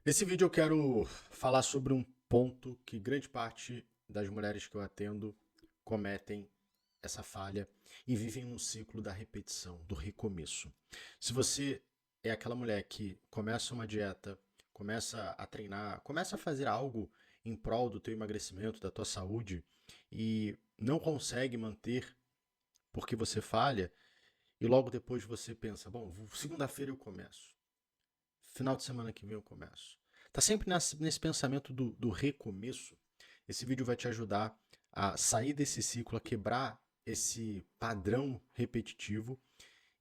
Nesse vídeo eu quero falar sobre um ponto que grande parte das mulheres que eu atendo cometem essa falha e vivem num ciclo da repetição, do recomeço. Se você é aquela mulher que começa uma dieta, começa a treinar, começa a fazer algo em prol do teu emagrecimento, da tua saúde e não consegue manter porque você falha e logo depois você pensa, bom, segunda-feira eu começo. Final de semana que vem eu começo. Tá sempre nesse pensamento do recomeço. Esse vídeo vai te ajudar a sair desse ciclo, a quebrar esse padrão repetitivo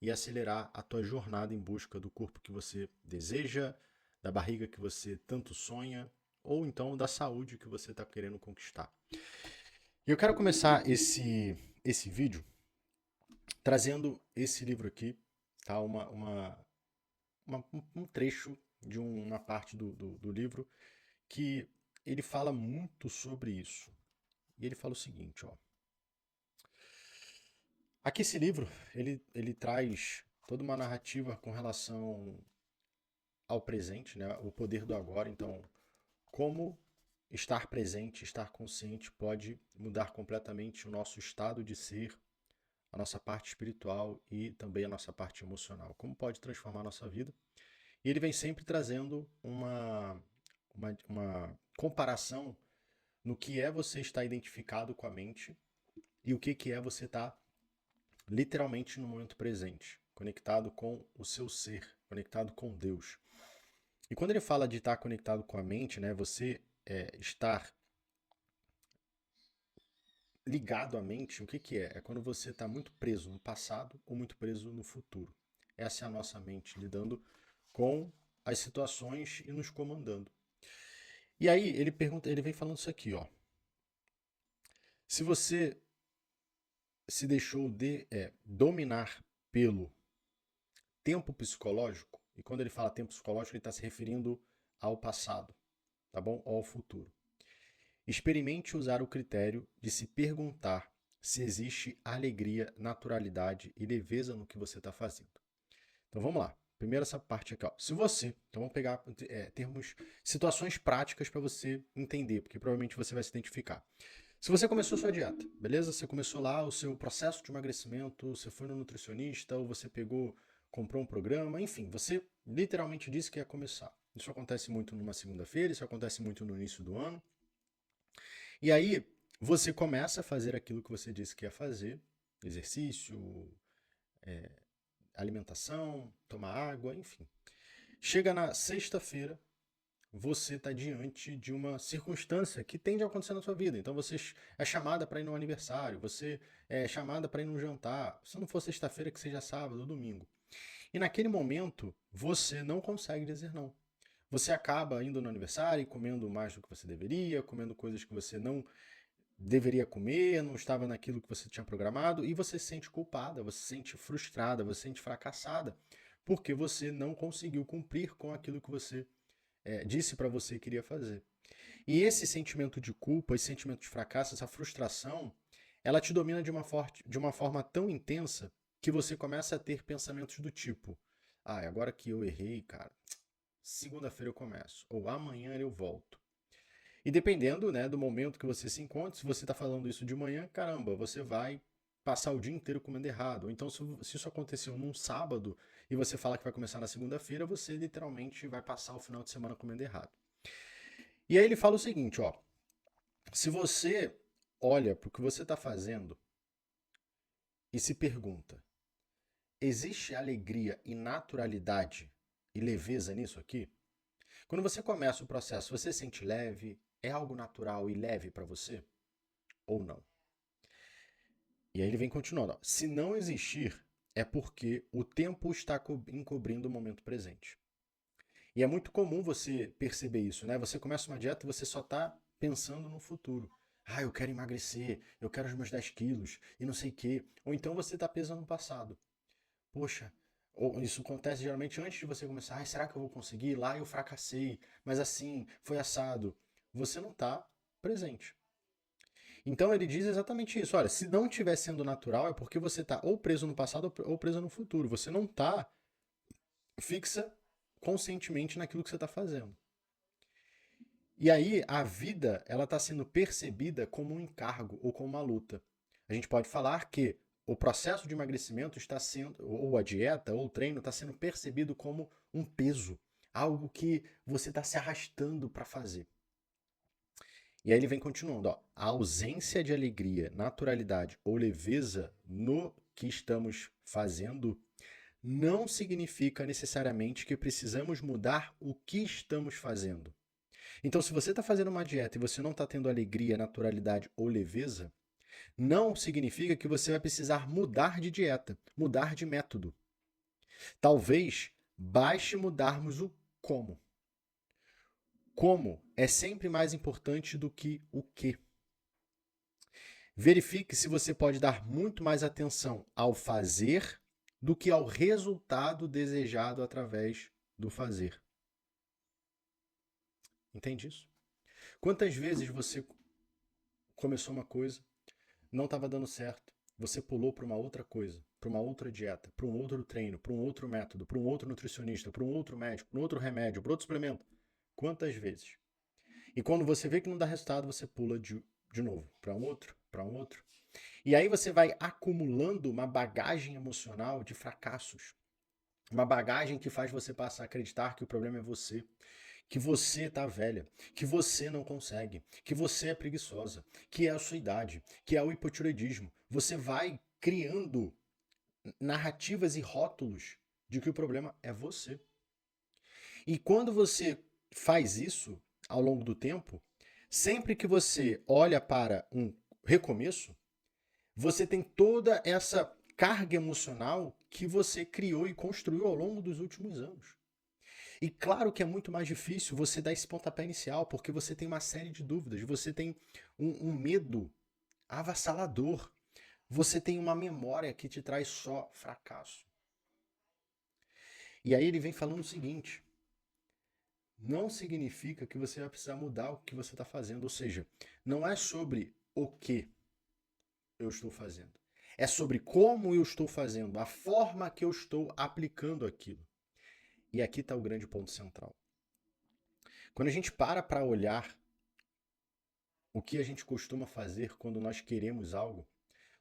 e acelerar a tua jornada em busca do corpo que você deseja, da barriga que você tanto sonha, ou então da saúde que você está querendo conquistar. E eu quero começar esse vídeo trazendo esse livro aqui, tá? Um trecho de uma parte do livro que ele fala muito sobre isso. E ele fala o seguinte, ó. Aqui esse livro, ele traz toda uma narrativa com relação ao presente, né? O poder do agora. Então, como estar presente, estar consciente pode mudar completamente o nosso estado de ser, a nossa parte espiritual e também a nossa parte emocional. Como pode transformar a nossa vida. E ele vem sempre trazendo uma comparação no que é você estar identificado com a mente e o que é você estar literalmente no momento presente, conectado com o seu ser, conectado com Deus. E quando ele fala de estar conectado com a mente, né, você estar ligado à mente, o que é? É quando você está muito preso no passado ou muito preso no futuro. Essa é a nossa mente lidando com as situações e nos comandando. E aí ele pergunta, ele vem falando isso aqui, ó. Se você se deixou dominar pelo tempo psicológico, e quando ele fala tempo psicológico, ele está se referindo ao passado, tá bom? Ou ao futuro. Experimente usar o critério de se perguntar se existe alegria, naturalidade e leveza no que você está fazendo. Então vamos lá. Primeiro essa parte aqui, ó. Se você, então vamos pegar termos, situações práticas para você entender, porque provavelmente você vai se identificar. Se você começou sua dieta, beleza? Você começou lá o seu processo de emagrecimento, você foi no nutricionista, ou você pegou, comprou um programa, enfim, você literalmente disse que ia começar. Isso acontece muito numa segunda-feira, isso acontece muito no início do ano. E aí você começa a fazer aquilo que você disse que ia fazer, exercício, alimentação, tomar água, enfim. Chega na sexta-feira, você está diante de uma circunstância que tende a acontecer na sua vida. Então você é chamada para ir no aniversário, você é chamada para ir num jantar. Se não for sexta-feira, que seja sábado ou domingo. E naquele momento, você não consegue dizer não. Você acaba indo no aniversário e comendo mais do que você deveria, comendo coisas que você não deveria comer, não estava naquilo que você tinha programado, e você se sente culpada, você se sente frustrada, você se sente fracassada, porque você não conseguiu cumprir com aquilo que você disse para você que queria fazer. E esse sentimento de culpa, esse sentimento de fracasso, essa frustração, ela te domina de uma forma tão intensa que você começa a ter pensamentos do tipo: ah, agora que eu errei, cara, segunda-feira eu começo, ou amanhã eu volto. E dependendo, né, do momento que você se encontra, se você está falando isso de manhã, caramba, você vai passar o dia inteiro comendo errado. Ou então, se isso aconteceu num sábado e você fala que vai começar na segunda-feira, você literalmente vai passar o final de semana comendo errado. E aí ele fala o seguinte, ó, se você olha para o que você está fazendo e se pergunta, existe alegria e naturalidade e leveza nisso aqui? Quando você começa o processo, você se sente leve? É algo natural e leve para você? Ou não? E aí ele vem continuando. Ó. Se não existir, é porque o tempo está encobrindo o momento presente. E é muito comum você perceber isso, né? Você começa uma dieta e você só está pensando no futuro. Ah, eu quero emagrecer, eu quero os meus 10 quilos e não sei o quê. Ou então você está pensando no passado. Poxa, ou isso acontece geralmente antes de você começar. Ah, será que eu vou conseguir? Lá eu fracassei, mas assim, foi assado. Você não está presente. Então ele diz exatamente isso. Olha, se não estiver sendo natural, é porque você está ou preso no passado ou preso no futuro. Você não está fixa conscientemente naquilo que você está fazendo. E aí a vida ela está sendo percebida como um encargo ou como uma luta. A gente pode falar que o processo de emagrecimento está sendo, ou a dieta, ou o treino, está sendo percebido como um peso, algo que você está se arrastando para fazer. E aí ele vem continuando, ó, a ausência de alegria, naturalidade ou leveza no que estamos fazendo não significa necessariamente que precisamos mudar o que estamos fazendo. Então, se você está fazendo uma dieta e você não está tendo alegria, naturalidade ou leveza, não significa que você vai precisar mudar de dieta, mudar de método. Talvez baste mudarmos o como. Como é sempre mais importante do que o que. Verifique se você pode dar muito mais atenção ao fazer do que ao resultado desejado através do fazer. Entende isso? Quantas vezes você começou uma coisa, não estava dando certo, você pulou para uma outra coisa, para uma outra dieta, para um outro treino, para um outro método, para um outro nutricionista, para um outro médico, para um outro remédio, para outro suplemento? Quantas vezes? E quando você vê que não dá resultado, você pula de novo para um outro, para um outro. E aí você vai acumulando uma bagagem emocional de fracassos. Uma bagagem que faz você passar a acreditar que o problema é você, que você tá velha, que você não consegue, que você é preguiçosa, que é a sua idade, que é o hipotireoidismo. Você vai criando narrativas e rótulos de que o problema é você. E quando você faz isso ao longo do tempo, sempre que você olha para um recomeço, você tem toda essa carga emocional que você criou e construiu ao longo dos últimos anos. E claro que é muito mais difícil você dar esse pontapé inicial, porque você tem uma série de dúvidas, você tem um medo avassalador, você tem uma memória que te traz só fracasso. E aí ele vem falando o seguinte: não significa que você vai precisar mudar o que você está fazendo, ou seja, não é sobre o que eu estou fazendo, é sobre como eu estou fazendo, a forma que eu estou aplicando aquilo. E aqui está o grande ponto central. Quando a gente para olhar o que a gente costuma fazer quando nós queremos algo,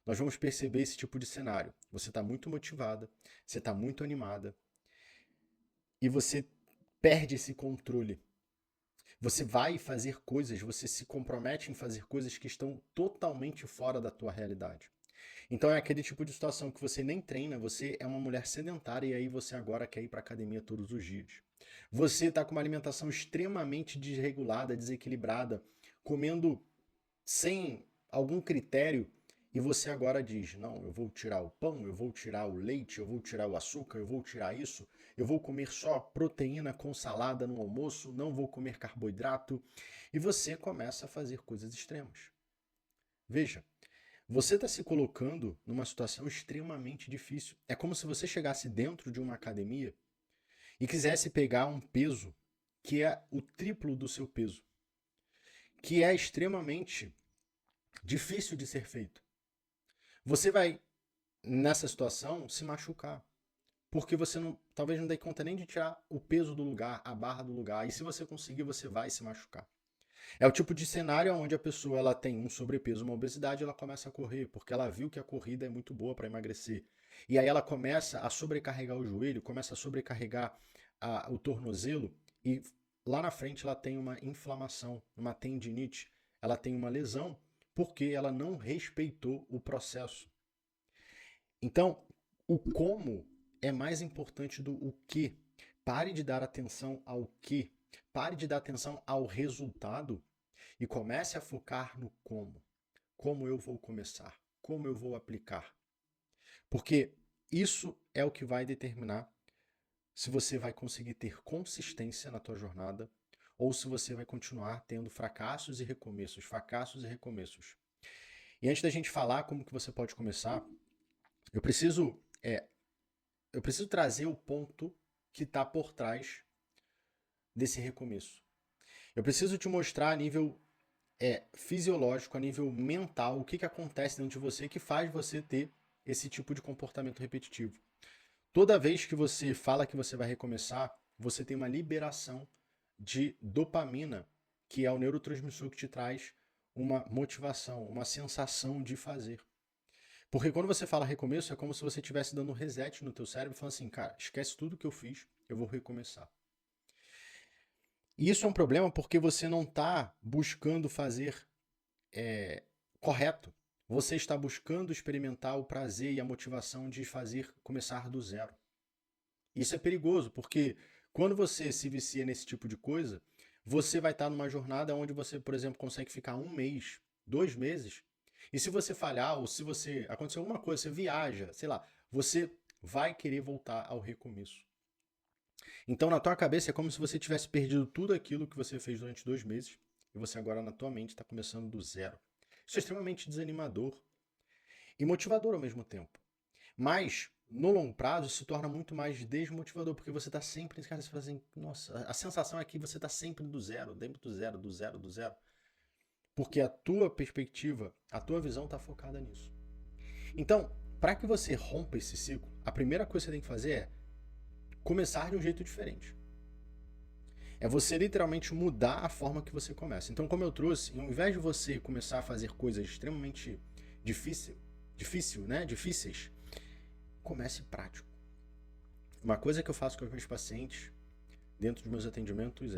nós vamos perceber esse tipo de cenário. Você está muito motivada, você está muito animada e você perde esse controle. Você vai fazer coisas, você se compromete em fazer coisas que estão totalmente fora da tua realidade. Então é aquele tipo de situação que você nem treina, você é uma mulher sedentária e aí você agora quer ir para academia todos os dias. Você está com uma alimentação extremamente desregulada, desequilibrada, comendo sem algum critério e você agora diz: não, eu vou tirar o pão, eu vou tirar o leite, eu vou tirar o açúcar, eu vou tirar isso, eu vou comer só proteína com salada no almoço, não vou comer carboidrato. E você começa a fazer coisas extremas. Veja, você está se colocando numa situação extremamente difícil. É como se você chegasse dentro de uma academia e quisesse pegar um peso que é o triplo do seu peso, que é extremamente difícil de ser feito. Você vai, nessa situação, se machucar. Porque você não, talvez não dê conta nem de tirar o peso do lugar, a barra do lugar. E se você conseguir, você vai se machucar. É o tipo de cenário onde a pessoa ela tem um sobrepeso, uma obesidade, ela começa a correr, porque ela viu que a corrida é muito boa para emagrecer. E aí ela começa a sobrecarregar o joelho, começa a sobrecarregar o tornozelo, e lá na frente ela tem uma inflamação, uma tendinite, ela tem uma lesão, porque ela não respeitou o processo. Então, o como é mais importante do o que. Pare de dar atenção ao que. Pare de dar atenção ao resultado e comece a focar no como. Como eu vou começar? Como eu vou aplicar? Porque isso é o que vai determinar se você vai conseguir ter consistência na tua jornada ou se você vai continuar tendo fracassos e recomeços, fracassos e recomeços. E antes da gente falar como que você pode começar, eu preciso trazer o ponto que está por trás desse recomeço. Eu preciso te mostrar a nível fisiológico, a nível mental, o que acontece dentro de você que faz você ter esse tipo de comportamento repetitivo. Toda vez que você fala que você vai recomeçar, você tem uma liberação de dopamina, que é o neurotransmissor que te traz uma motivação, uma sensação de fazer. Porque quando você fala recomeço, é como se você estivesse dando um reset no teu cérebro, falando assim, cara, esquece tudo que eu fiz, eu vou recomeçar. E isso é um problema porque você não está buscando fazer correto. Você está buscando experimentar o prazer e a motivação de começar do zero. Isso é perigoso, porque quando você se vicia nesse tipo de coisa, você vai estar numa jornada onde você, por exemplo, consegue ficar 1 mês, 2 meses, e se você falhar, ou se você acontecer alguma coisa, você viaja, sei lá, você vai querer voltar ao recomeço. Então, na tua cabeça, é como se você tivesse perdido tudo aquilo que você fez durante 2 meses, e você agora, na tua mente, está começando do zero. Isso é extremamente desanimador e motivador ao mesmo tempo. Mas, no longo prazo, se torna muito mais desmotivador, porque você está sempre nesse cara, você fala assim, nossa, a sensação é que você está sempre do zero, dentro do zero, do zero, do zero. Porque a tua perspectiva, a tua visão está focada nisso. Então, para que você rompa esse ciclo, a primeira coisa que você tem que fazer é começar de um jeito diferente. É você literalmente mudar a forma que você começa. Então, como eu trouxe, ao invés de você começar a fazer coisas extremamente difíceis, comece prático. Uma coisa que eu faço com os meus pacientes, dentro dos meus atendimentos,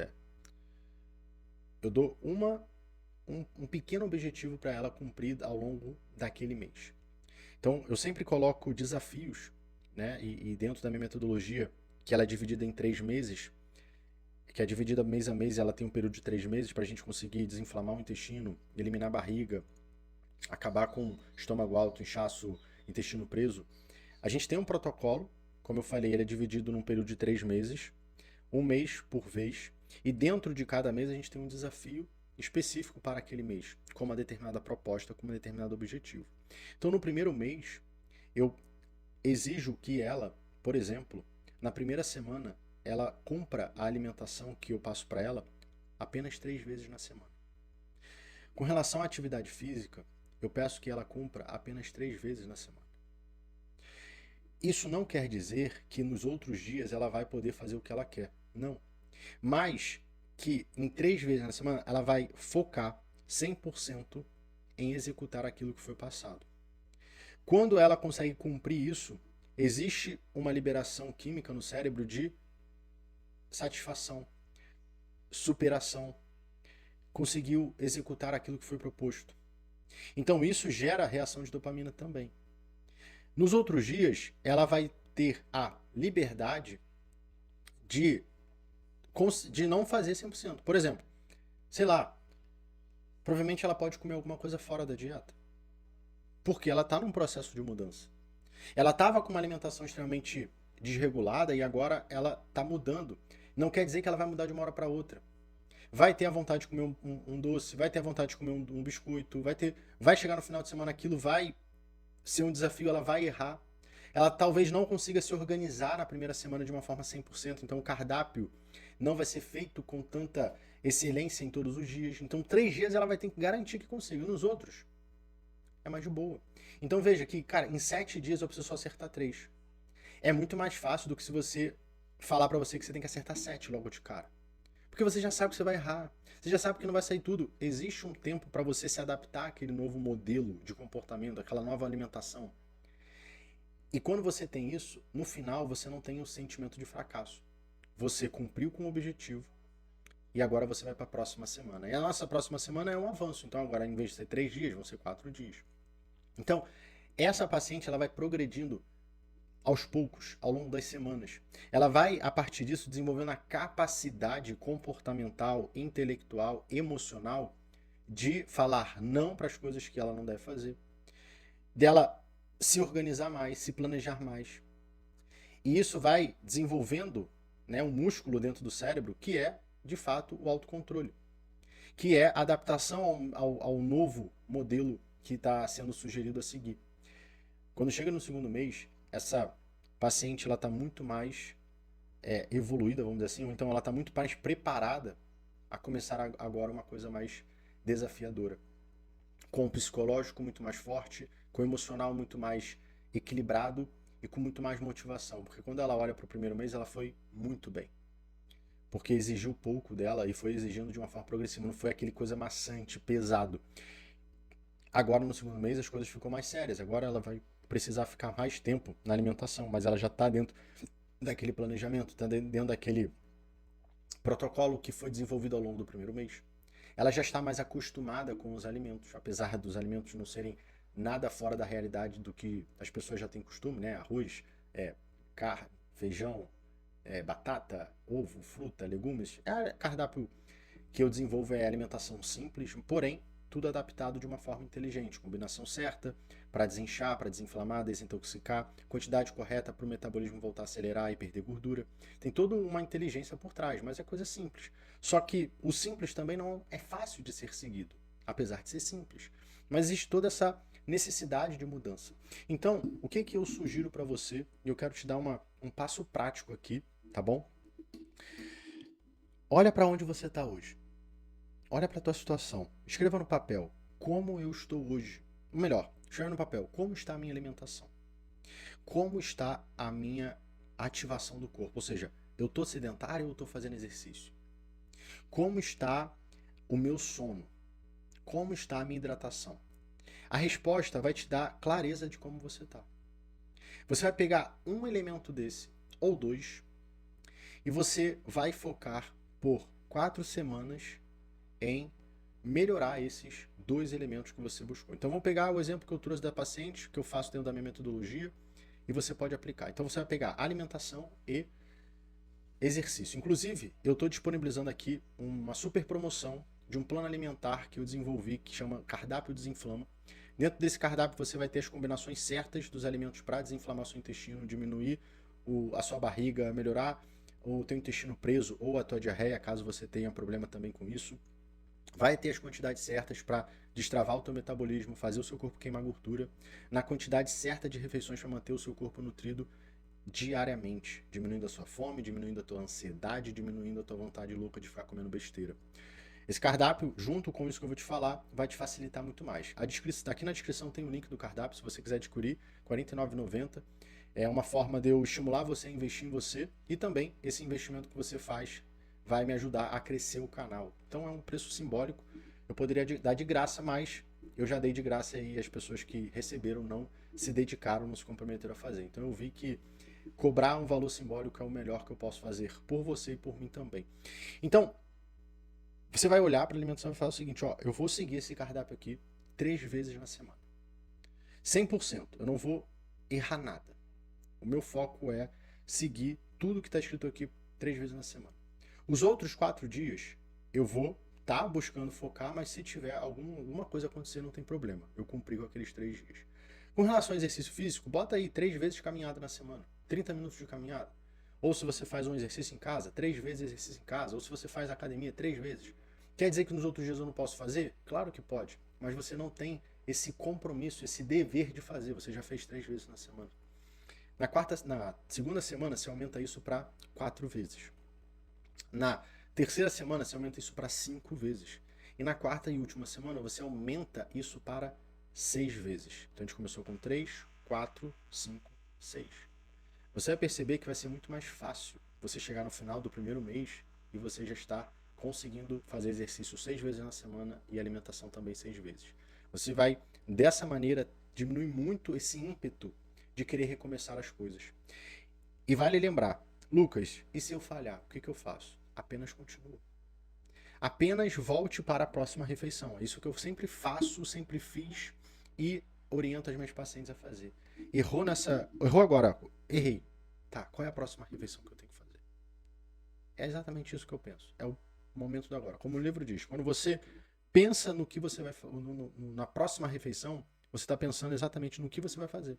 eu dou um pequeno objetivo para ela cumprir ao longo daquele mês. Então, eu sempre coloco desafios, né? E dentro da minha metodologia, que ela é dividida em 3 meses, que é dividida mês a mês, ela tem um período de 3 meses para a gente conseguir desinflamar o intestino, eliminar a barriga, acabar com estômago alto, inchaço, intestino preso. A gente tem um protocolo, como eu falei, ele é dividido num período de 3 meses, 1 mês por vez, e dentro de cada mês a gente tem um desafio específico para aquele mês, com uma determinada proposta, com um determinado objetivo. Então, no primeiro mês, eu exijo que ela, por exemplo, na primeira semana, ela cumpra a alimentação que eu passo para ela apenas 3 vezes na semana. Com relação à atividade física, eu peço que ela cumpra apenas 3 vezes na semana. Isso não quer dizer que nos outros dias ela vai poder fazer o que ela quer. Não. Mas que em 3 vezes na semana ela vai focar 100% em executar aquilo que foi passado. Quando ela consegue cumprir isso, existe uma liberação química no cérebro de satisfação, superação, conseguiu executar aquilo que foi proposto. Então isso gera reação de dopamina também. Nos outros dias, ela vai ter a liberdade de não fazer 100%. Por exemplo, sei lá, provavelmente ela pode comer alguma coisa fora da dieta. Porque ela está num processo de mudança. Ela estava com uma alimentação extremamente desregulada e agora ela está mudando. Não quer dizer que ela vai mudar de uma hora para outra. Vai ter a vontade de comer um doce, vai ter a vontade de comer um biscoito, vai chegar no final de semana, aquilo vai ser um desafio, ela vai errar. Ela talvez não consiga se organizar na primeira semana de uma forma 100%, então o cardápio não vai ser feito com tanta excelência em todos os dias. Então 3 dias ela vai ter que garantir que consiga. Nos outros, é mais de boa. Então veja que, cara, em 7 dias eu preciso só acertar 3. É muito mais fácil do que se você falar pra você que você tem que acertar 7 logo de cara. Porque você já sabe que você vai errar. Você já sabe que não vai sair tudo. Existe um tempo para você se adaptar àquele novo modelo de comportamento, àquela nova alimentação. E quando você tem isso, no final você não tem o sentimento de fracasso. Você cumpriu com o objetivo e agora você vai para a próxima semana. E a nossa próxima semana é um avanço. Então agora, em vez de ser 3 dias, vão ser 4 dias. Então, essa paciente ela vai progredindo aos poucos, ao longo das semanas. Ela vai, a partir disso, desenvolvendo a capacidade comportamental, intelectual, emocional de falar não para as coisas que ela não deve fazer. Dela se organizar mais, se planejar mais. E isso vai desenvolvendo, né, um músculo dentro do cérebro que é, de fato, o autocontrole. Que é a adaptação ao novo modelo que está sendo sugerido a seguir. Quando chega no segundo mês, essa paciente está muito mais evoluída, vamos dizer assim, ou então ela está muito mais preparada a começar agora uma coisa mais desafiadora. Com o psicológico muito mais forte, com o emocional muito mais equilibrado e com muito mais motivação. Porque quando ela olha para o primeiro mês, ela foi muito bem. porque exigiu pouco dela e foi exigindo de uma forma progressiva, não foi aquele coisa maçante, pesado. Agora, no segundo mês, as coisas ficam mais sérias. Agora ela vai precisar ficar mais tempo na alimentação, mas ela já está dentro daquele planejamento, está dentro daquele protocolo que foi desenvolvido ao longo do primeiro mês. Ela já está mais acostumada com os alimentos, apesar dos alimentos não serem nada fora da realidade do que as pessoas já têm costume, né? Arroz, carne, feijão, batata, ovo, fruta, legumes. Cardápio que eu desenvolvo é alimentação simples, porém tudo adaptado de uma forma inteligente, combinação certa para desinchar, para desinflamar, desintoxicar, quantidade correta para o metabolismo voltar a acelerar e perder gordura. Tem toda uma inteligência por trás, mas é coisa simples. Só que o simples também não é fácil de ser seguido, apesar de ser simples. Mas existe toda essa necessidade de mudança. Então, o que eu sugiro para você, e eu quero te dar um passo prático aqui, tá bom? Olha para onde você está hoje. Olha para a tua situação. Escreva no papel como eu estou hoje. Ou melhor, escreva no papel como está a minha alimentação. Como está a minha ativação do corpo. Ou seja, eu estou sedentário ou estou fazendo exercício? Como está o meu sono? Como está a minha hidratação? A resposta vai te dar clareza de como você está. Você vai pegar um elemento desse, ou dois, e você vai focar por 4 semanas em melhorar esses dois elementos que você buscou. Então vamos pegar o exemplo que eu trouxe da paciente, que eu faço dentro da minha metodologia, e você pode aplicar. Então você vai pegar alimentação e exercício. Inclusive, eu estou disponibilizando aqui uma super promoção de um plano alimentar que eu desenvolvi, que chama Cardápio Desinflama. Dentro desse cardápio você vai ter as combinações certas dos alimentos para desinflamar seu intestino, diminuir a sua barriga, melhorar o teu intestino preso ou a tua diarreia, caso você tenha problema também com isso. Vai ter as quantidades certas para destravar o teu metabolismo, fazer o seu corpo queimar gordura, na quantidade certa de refeições para manter o seu corpo nutrido diariamente, diminuindo a sua fome, diminuindo a tua ansiedade, diminuindo a tua vontade louca de ficar comendo besteira. Esse cardápio, junto com isso que eu vou te falar, vai te facilitar muito mais. Aqui na descrição tem o link do cardápio, se você quiser adquirir, R$ 49,90. É uma forma de eu estimular você a investir em você e também esse investimento que você faz vai me ajudar a crescer o canal. Então é um preço simbólico. Eu poderia dar de graça, mas eu já dei de graça e as pessoas que receberam não se dedicaram, não se comprometeram a fazer. Então eu vi que cobrar um valor simbólico é o melhor que eu posso fazer por você e por mim também. Então, você vai olhar para a alimentação e falar o seguinte, ó, eu vou seguir esse cardápio aqui 3 vezes na semana. 100%. Eu não vou errar nada. O meu foco é seguir tudo que está escrito aqui 3 vezes na semana. Os outros 4 dias eu vou estar buscando focar, mas se tiver alguma coisa acontecer, não tem problema. Eu cumpri com aqueles 3 dias. Com relação ao exercício físico, bota aí 3 vezes caminhada na semana. 30 minutos de caminhada. Ou se você faz um exercício em casa, 3 vezes exercício em casa. Ou se você faz academia 3 vezes. Quer dizer que nos outros dias eu não posso fazer? Claro que pode. Mas você não tem esse compromisso, esse dever de fazer. Você já fez 3 vezes na semana. Na segunda semana, você aumenta isso para 4 vezes. Na terceira semana, você aumenta isso para 5 vezes. E na quarta e última semana, você aumenta isso para 6 vezes. Então a gente começou com 3, 4, 5, 6. Você vai perceber que vai ser muito mais fácil você chegar no final do primeiro mês e você já está conseguindo fazer exercício 6 vezes na semana e alimentação também 6 vezes. Você vai, dessa maneira, diminuir muito esse ímpeto de querer recomeçar as coisas. E vale lembrar, Lucas, e se eu falhar, o que eu faço? Apenas continua. Apenas volte para a próxima refeição. É isso que eu sempre faço, sempre fiz e oriento as minhas pacientes a fazer. Errou agora, errei. Tá, qual é a próxima refeição que eu tenho que fazer? É exatamente isso que eu penso. É o momento do agora. Como o livro diz, quando você pensa no que você vai na próxima refeição, você está pensando exatamente no que você vai fazer.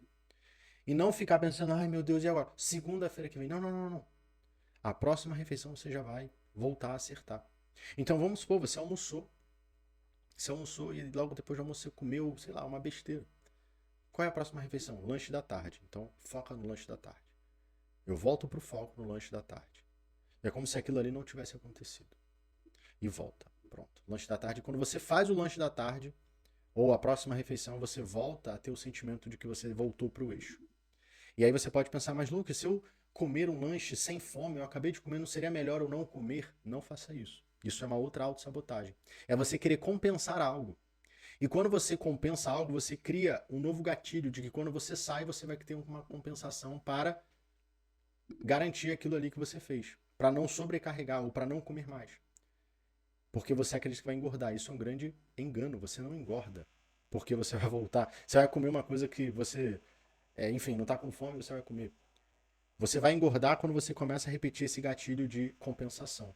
E não ficar pensando, ai meu Deus, e agora? Segunda-feira que vem. Não. A próxima refeição você já vai voltar a acertar. Então vamos supor, você almoçou. Você almoçou e logo depois do almoço você comeu, sei lá, uma besteira. Qual é a próxima refeição? Lanche da tarde. Então foca no lanche da tarde. Eu volto pro foco no lanche da tarde. É como se aquilo ali não tivesse acontecido. E volta. Pronto. Lanche da tarde. Quando você faz o lanche da tarde, ou a próxima refeição, você volta a ter o sentimento de que você voltou pro eixo. E aí você pode pensar, mas Lucas, se eu comer um lanche sem fome, eu acabei de comer, não seria melhor eu não comer? Não faça isso. Isso é uma outra autossabotagem. É você querer compensar algo. E quando você compensa algo, você cria um novo gatilho de que quando você sai, você vai ter uma compensação para garantir aquilo ali que você fez. Para não sobrecarregar ou para não comer mais. Porque você acredita que vai engordar. Isso é um grande engano. Você não engorda. Porque você vai voltar. Você vai comer uma coisa que você, enfim, não está com fome, você vai comer. Você vai engordar quando você começa a repetir esse gatilho de compensação.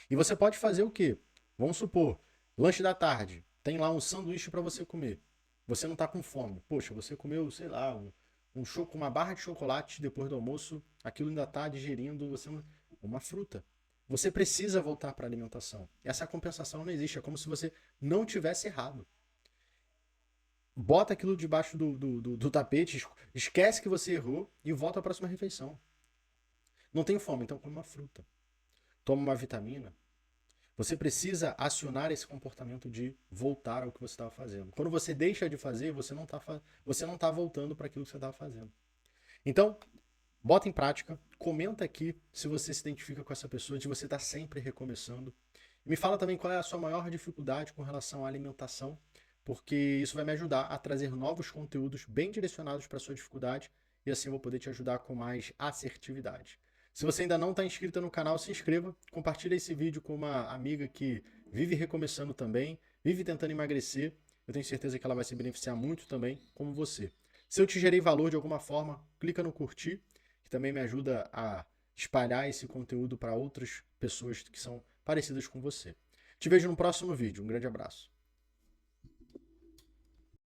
E você pode fazer o quê? Vamos supor, lanche da tarde, tem lá um sanduíche para você comer. Você não está com fome. Poxa, você comeu, sei lá, uma barra de chocolate depois do almoço, aquilo ainda está digerindo, uma fruta. Você precisa voltar para a alimentação. Essa compensação não existe, é como se você não tivesse errado. Bota aquilo debaixo do tapete, esquece que você errou e volta à próxima refeição. Não tem fome, então come uma fruta. Toma uma vitamina. Você precisa acionar esse comportamento de voltar ao que você estava fazendo. Quando você deixa de fazer, você não está voltando para aquilo que você estava fazendo. Então, bota em prática, comenta aqui se você se identifica com essa pessoa, de você estar sempre recomeçando. Me fala também qual é a sua maior dificuldade com relação à alimentação, porque isso vai me ajudar a trazer novos conteúdos bem direcionados para a sua dificuldade e assim eu vou poder te ajudar com mais assertividade. Se você ainda não está inscrito no canal, se inscreva, compartilhe esse vídeo com uma amiga que vive recomeçando também, vive tentando emagrecer. Eu tenho certeza que ela vai se beneficiar muito também, como você. Se eu te gerei valor de alguma forma, clica no curtir, que também me ajuda a espalhar esse conteúdo para outras pessoas que são parecidas com você. Te vejo no próximo vídeo. Um grande abraço.